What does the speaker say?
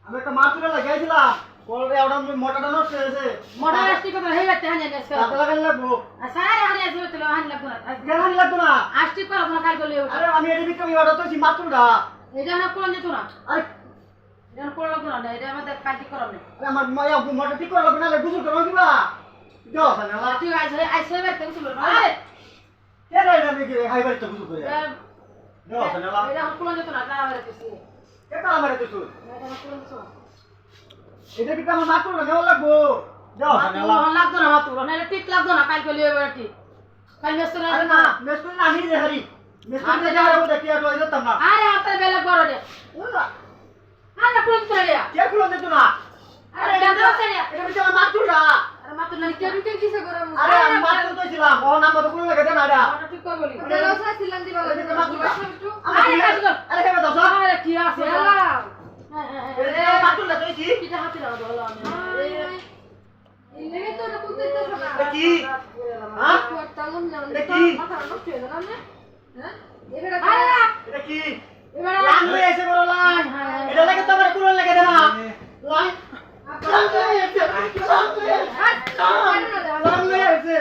আমি একটা মাছ তুলে লাগাইছিলাম কোলরে ওটা মোটাটা নষ্ট হয়েছে মোটা রাস্তি কথা হেই বাতে হানি নেস তাতে লাগাই লাগবো সারে হানি আছে তো হানি লাগবো না কেন লাগতো না আস্তি করব না কাল গলে আরে আমি এডি বিক্রি অর্ডার তো মাত্রটা এটা না কোন যেত না আরে এটা কোন লাগতো না এটা আমাদের কাটি করব না আরে আমার মায়া মোটা ঠিক করে লাগবে না গুছল করব দিবা দাও না না তুই আইছে বেতে গুছল না আরে কে রে আমি কি হাইবার তো গুছল করে দাও না এটা কোন যেত না তারা হইছে কে তা আমারে তো শুন এটা কোন যেত না এটা বিক্রি আমার মাত্র না নেওয়া লাগবো দাও না লাগতো না মাত্র না ঠিক লাগতো না কাল গলে বেটি কাল মেস্ত না আরে না মেস্ত না আমি রে হারি মেস্ত না যাও দেখি আর ওই যেতাম না আরে হাতে বেলে বড় রে আরে কোন করে রে কে খুলে দিত না আরে গাদা আছে রে এটা বিক্রি আমার মাত্রটা আরে মাত্র না কে ঢুকে কিসে করে আরে আমি মাত্র তো ছিলাম ও নাম তো খুলে লাগে না এটা ঠিক করে বলি দেলসা ছিলাম দিবা আরে কাজ কর আরে কেন দাও আরে কি আছে এটা মাত্রটা তুই কি কিটা হাতে দাও বলো আমি এই লেগে তো না কুতে তো না এটা কি হ্যাঁ একটা লম না এটা কি মাথা নষ্ট হয়ে গেল না হ্যাঁ এবারে আরে এটা কি এবারে লাং হয়ে এসে বড় লাং এটা লাগে তোমার কোন লাগে দেনা লাং লাং হয়ে এসে লাং হয়ে এসে লাং হয়ে এসে